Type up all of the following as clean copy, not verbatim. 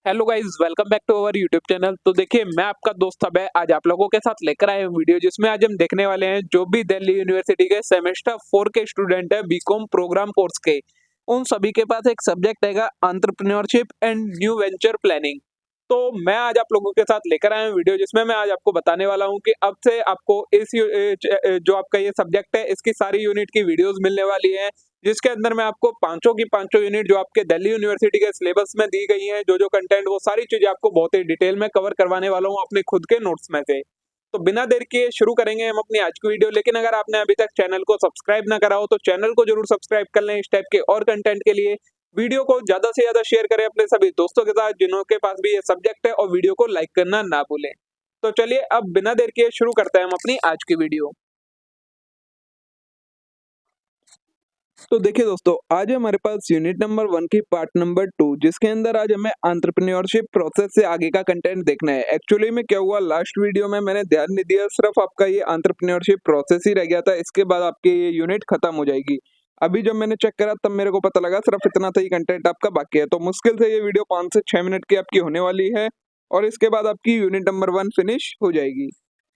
Hello guys, welcome back to our YouTube channel. तो देखिए, मैं आपका दोस्त अभय आज आप लोगों के साथ लेकर आए हूं वीडियो, जिसमें आज हम देखने वाले हैं जो भी दिल्ली यूनिवर्सिटी के सेमेस्टर 4 के स्टूडेंट है बीकॉम प्रोग्राम कोर्स के, उन सभी के पास एक सब्जेक्ट रहेगा entrepreneurship and new venture planning. तो मैं आज आप लोगों के साथ लेकर आया हूं वीडियो, जिसमें मैं आज आपको बताने वाला हूं कि अब से आपको जो आपका ये सब्जेक्ट है इसकी सारी यूनिट की वीडियोस मिलने वाली है, जिसके अंदर मैं आपको पांचों की पांचों यूनिट जो आपके दिल्ली यूनिवर्सिटी के सिलेबस में दी गई हैं, जो कंटेंट, वो सारी चीजें आपको बहुत ही डिटेल में कवर करवाने वाला हूं अपने खुद के नोट्स में से। तो बिना देर किए शुरू करेंगे हम अपनी आज की वीडियो। लेकिन अगर आपने अभी तक चैनल को सब्सक्राइब ना करा हो तो चैनल को जरूर सब्सक्राइब कर लें इस टाइप के और कंटेंट के लिए। वीडियो को ज्यादा से ज्यादा शेयर करें अपने सभी दोस्तों के साथ जिनके पास भी ये सब्जेक्ट है, और वीडियो को लाइक करना ना भूलें। तो चलिए अब बिना देर किए शुरू करते हैं हम अपनी आज की वीडियो। तो देखिए दोस्तों, आज हमारे पास यूनिट नंबर 1 की पार्ट नंबर 2, जिसके अंदर आज हमें एंटरप्रेन्योरशिप प्रोसेस से आगे का कंटेंट देखना है। एक्चुअली में क्या हुआ, लास्ट वीडियो में मैंने ध्यान नहीं दिया, सिर्फ आपका ये एंटरप्रेन्योरशिप प्रोसेस ही रह गया था। इसके बाद आपकी ये यूनिट खत्म हो जाएगी। अभी जब मैंने चेक करा तब मेरे को पता लगा सिर्फ इतना सा ही कंटेंट आपका बाकी है। तो मुश्किल से ये वीडियो 5 से 6 मिनट की आपकी होने वाली है, और इसके बाद आपकी यूनिट नंबर 1 फिनिश हो जाएगी।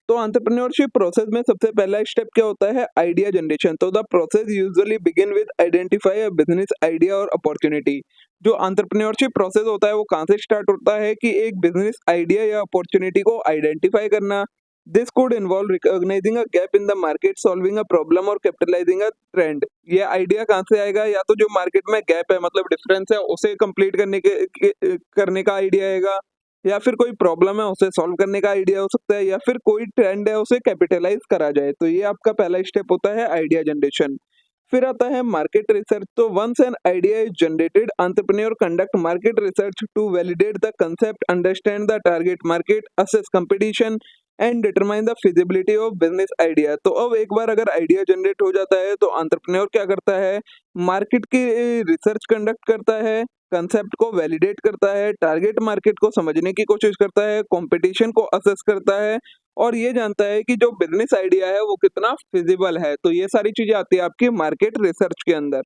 तो एंटरप्रेन्योरशिप प्रोसेस में सबसे पहला स्टेप क्या होता है, आइडिया जनरेशन। तो the process usually begin with identify a business idea और अपॉर्चुनिटी। जो एंटरप्रेन्योरशिप प्रोसेस होता है वो कहाँ से स्टार्ट होता है कि एक बिजनेस आइडिया या अपॉर्चुनिटी को आइडेंटिफाई करना। This could involve recognising a gap in the market, solving a problem और कैपिटलाइजिंग अ ट्रेंड। ये आइडिया कहाँ से आएगा, या तो जो मार्केट में गैप है मतलब डिफरेंस है उसे कंप्लीट करने का आइडिया आएगा, या फिर कोई प्रॉब्लम है उसे सॉल्व करने का आइडिया हो सकता है, या फिर कोई ट्रेंड है उसे कैपिटलाइज करा जाए। तो ये आपका पहला स्टेप होता है आइडिया जनरेशन। फिर आता है मार्केट रिसर्च। तो once an idea is generated, entrepreneur conduct market research to validate the concept, understand the target market, assess competition and determine the feasibility of business idea. तो अब एक बार अगर आइडिया जनरेट हो जाता है तो एंटरप्रेन्योर क्या करता है, मार्केट की रिसर्च कंडक्ट करता है, कंसेप्ट को वैलिडेट करता है, टारगेट मार्केट को समझने की कोशिश करता है, कंपटीशन को असेस करता है, और ये जानता है कि जो बिजनेस आइडिया है वो कितना फिजिबल है। तो ये सारी चीजें आती है आपकी मार्केट रिसर्च के अंदर।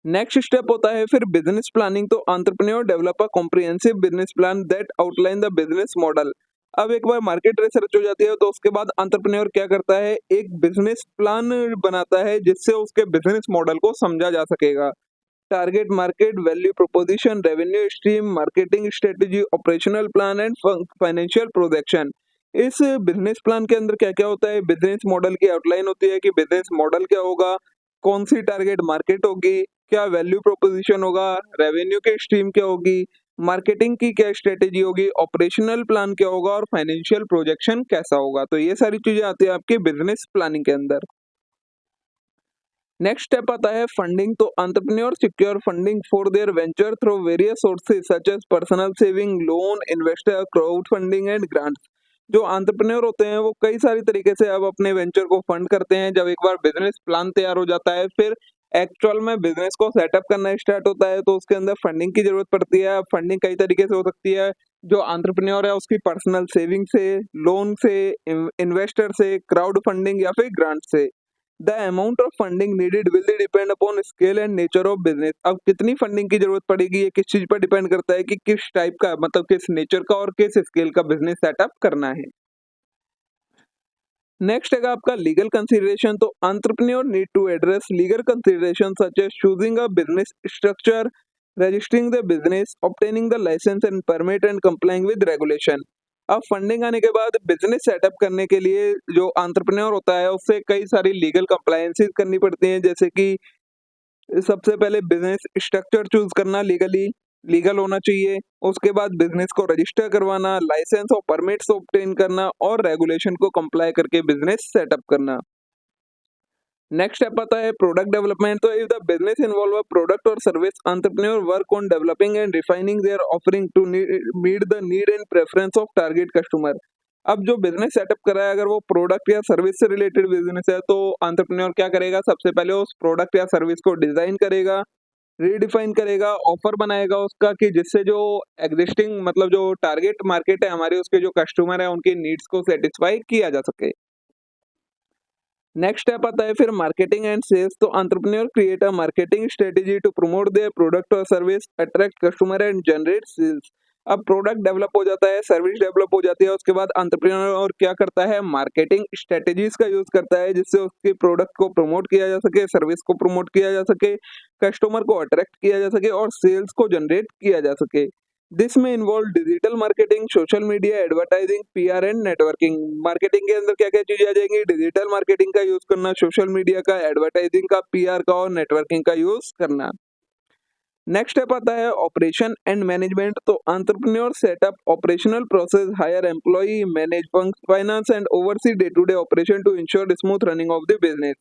नेक्स्ट स्टेप होता है फिर बिजनेस प्लानिंग। तो entrepreneur develop a comprehensive business plan that outline the business model. अब एक बार मार्केट रिसर्च हो जाती है तो उसके बाद एंटरप्रेन्योर क्या करता है, एक बिजनेस प्लान बनाता है जिससे उसके बिजनेस मॉडल को समझा जा सकेगा। Target market, value proposition, revenue stream, marketing strategy, operational plan and financial projection. इस बिजनेस प्लान के अंदर क्या क्या होता है, बिजनेस मॉडल की आउटलाइन होती है कि बिजनेस मॉडल क्या होगा, कौन सी टारगेट मार्केट होगी, क्या वैल्यू प्रोपोजिशन होगा, रेवेन्यू की स्ट्रीम क्या होगी, मार्केटिंग की क्या स्ट्रेटेजी होगी, ऑपरेशनल प्लान क्या होगा, और फाइनेंशियल प्रोजेक्शन कैसा होगा। तो ये सारी चीजें आती है आपकी बिजनेस प्लानिंग के अंदर। नेक्स्ट स्टेप आता है फंडिंग। तो entrepreneur secure funding for their venture through various sources such as personal saving, loan, investor, crowd funding and grants. जो एंटरप्रेन्योर होते हैं वो कई सारी तरीके से अब अपने वेंचर को फंड करते हैं। जब एक बार बिजनेस प्लान तैयार हो जाता है, फिर एक्चुअल में बिजनेस को सेटअप करना स्टार्ट होता है, तो उसके अंदर फंडिंग की जरूरत पड़ती है। फंडिंग कई तरीके से हो सकती है, जो एंटरप्रेन्योर है उसकी पर्सनल सेविंग से, लोन से, इन्वेस्टर से, क्राउड फंडिंग या फिर ग्रांट से। The amount of funding needed will depend upon scale and nature of business. अब कितनी फंडिंग की जरूरत पड़ेगी ये किस चीज पर डिपेंड करता है कि किस टाइप का मतलब किस नेचर का और किस स्केल का बिजनेस सेटअप करना है। नेक्स्ट है आपका लीगल कंसीडरेशन। तो entrepreneur need to address legal consideration such as choosing a business structure, registering the business, obtaining the license and permit and complying with regulation. अब फंडिंग आने के बाद बिजनेस सेटअप करने के लिए जो एंटरप्रेन्योर होता है उससे कई सारी लीगल कंप्लायंसेस करनी पड़ती हैं, जैसे कि सबसे पहले बिजनेस स्ट्रक्चर चूज करना, लीगली लीगल होना चाहिए। उसके बाद बिजनेस को रजिस्टर करवाना, लाइसेंस और परमिट्स ऑब्टेन करना, और रेगुलेशन को कंप्लाई करके बिजनेस सेटअप करना। नेक्स्ट स्टेप आता है प्रोडक्ट डेवलपमेंट। तो if the business involve a product or service, entrepreneur work on developing and refining their offering to meet the need and preference of target customer. अब जो business setup कर रहा है अगर वो प्रोडक्ट या सर्विस से रिलेटेड बिजनेस है, तो एंटरप्रेन्योर क्या करेगा, सबसे पहले उस प्रोडक्ट या सर्विस को डिजाइन करेगा, रीडिफाइन करेगा, ऑफर बनाएगा उसका कि जिससे जो एग्जिस्टिंग मतलब जो टारगेट मार्केट है हमारे, उसके जो कस्टमर है उनकी नीड्स को सेटिस्फाई किया जा सके। नेक्स्ट स्टेप आता है फिर मार्केटिंग एंड सेल्स। तो entrepreneur create a marketing strategy to promote their product or service, attract customer and generate sales. अब प्रोडक्ट डेवलप हो जाता है, सर्विस डेवलप हो जाती है, उसके बाद एंटरप्रेन्योर और क्या करता है, मार्केटिंग स्ट्रेटेजीज का यूज करता है जिससे उसके प्रोडक्ट को प्रमोट किया जा सके, सर्विस को प्रमोट किया जा सके, कस्टमर को अट्रैक्ट किया जा सके और सेल्स को जनरेट किया जा सके। दिस में involve digital marketing, social media, advertising, PR and networking. Marketing के अंदर क्या क्या चीजें आ जाएंगी, डिजिटल मार्केटिंग का यूज करना, सोशल मीडिया का, एडवर्टाइजिंग का, पीआर का और नेटवर्किंग का यूज करना। नेक्स्ट स्टेप आता है ऑपरेशन एंड मैनेजमेंट। तो entrepreneur set up operational process, hire employee, manage finance and oversee day to day operation to ensure smooth running of the business.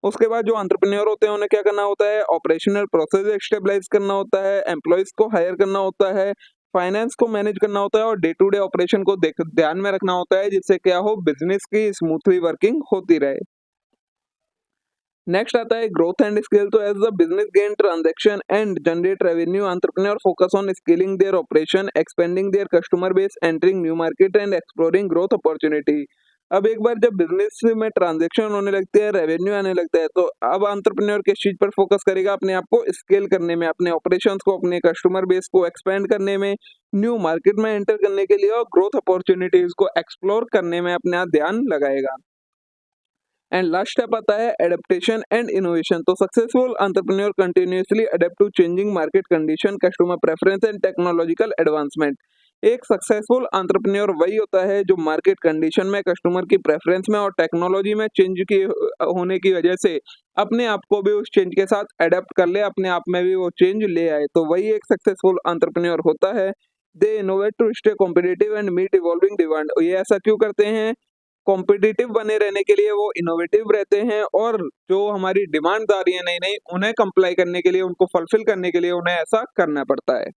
उसके बाद जो एंटरप्रेन्योर होते हैं उन्हें क्या करना होता है, ऑपरेशनल प्रोसेस स्टेबलाइज करना होता है, एम्प्लॉयज को हायर करना होता है, फाइनेंस को मैनेज करना होता है और डे टू डे ऑपरेशन को ध्यान में रखना होता है जिससे क्या हो, बिजनेस की स्मूथली वर्किंग होती रहे। नेक्स्ट आता है ग्रोथ एंड स्केल। तो as the business gain transaction and generate revenue, entrepreneur focus on scaling their operation, expanding their customer base, entering new market and exploring growth opportunity. अब एक बार जब business में transaction होने लगते हैं, रेवेन्यू आने लगता है, तो अब एंटरप्रेन्योर किस चीज पर फोकस करेगा, अपने आप को स्केल करने में, अपने ऑपरेशंस को, अपने कस्टमर बेस को एक्सपेंड करने में, न्यू मार्केट में एंटर करने के लिए और ग्रोथ अपॉर्चुनिटीज को एक्सप्लोर करने में अपना ध्यान लगाएगा। एंड लास्ट स्टेप आता है एडेप्टेशन एंड इनोवेशन। तो successful entrepreneur continuously adapt to changing market condition, customer preference and technological advancement. एक सक्सेसफुल एंटरप्रेन्योर वही होता है जो मार्केट कंडीशन में, कस्टमर की प्रेफरेंस में और टेक्नोलॉजी में चेंज की होने की वजह से अपने आप को भी उस चेंज के साथ अडेप्ट कर ले, अपने आप में भी वो चेंज ले आए, तो वही एक सक्सेसफुल एंटरप्रेन्योर होता है। They innovate to stay competitive and meet evolving demand. ये ऐसा क्यों करते हैं, कॉम्पिटिटिव बने रहने के लिए वो इनोवेटिव रहते हैं और जो हमारी डिमांड आ रही है नई नई, उन्हें कंप्लाई करने के लिए, उनको फुलफिल करने के लिए उन्हें ऐसा करना पड़ता है।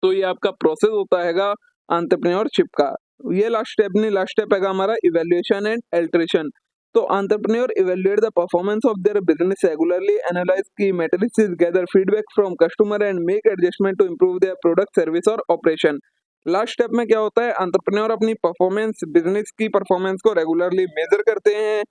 तो ये आपका प्रोसेस होता हैगा एंटरप्रेन्योरशिप का। ये लास्ट स्टेप नहीं, लास्ट स्टेप हैगा हमारा इवैल्यूएशन एंड अल्टरेशन। तो entrepreneur evaluate the performance of their business regularly, analyse key metrics, gather feedback from customer and make adjustment to improve their product, service or operation. Last step में क्या होता है, entrepreneur अपनी performance, business की performance को regularly measure करते हैं,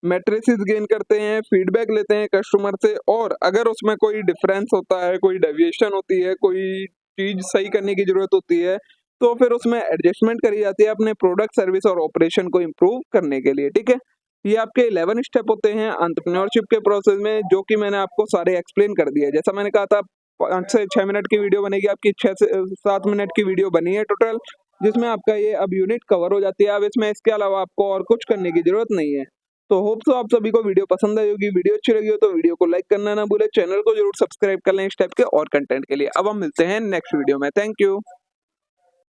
matrices gain करते हैं, फीडबैक लेते हैं कस्टमर से, और अगर उसमें कोई डिफरेंस होता है, कोई डेविएशन होती है, कोई चीज सही करने की जरूरत होती है, तो फिर उसमें एडजस्टमेंट करी जाती है अपने प्रोडक्ट, सर्विस और ऑपरेशन को इम्प्रूव करने के लिए। ठीक है, ये आपके 11 स्टेप होते हैं एंटरप्रेन्योरशिप के प्रोसेस में, जो कि मैंने आपको सारे एक्सप्लेन कर दिए। जैसा मैंने कहा था 5 से 6 मिनट की वीडियो बनेगी, आपकी 6 से 7 मिनट की वीडियो बनी है टोटल, जिसमें आपका ये अब यूनिट कवर हो जाती है। अब इसमें इसके अलावा आपको और कुछ करने की जरूरत नहीं है। तो होप सो आप सभी को वीडियो पसंद आई होगी। वीडियो अच्छी लगी हो तो वीडियो को लाइक करना ना भूले, चैनल को जरूर सब्सक्राइब कर लें इस टाइप के और कंटेंट के लिए। अब हम मिलते हैं नेक्स्ट वीडियो में। Thank you.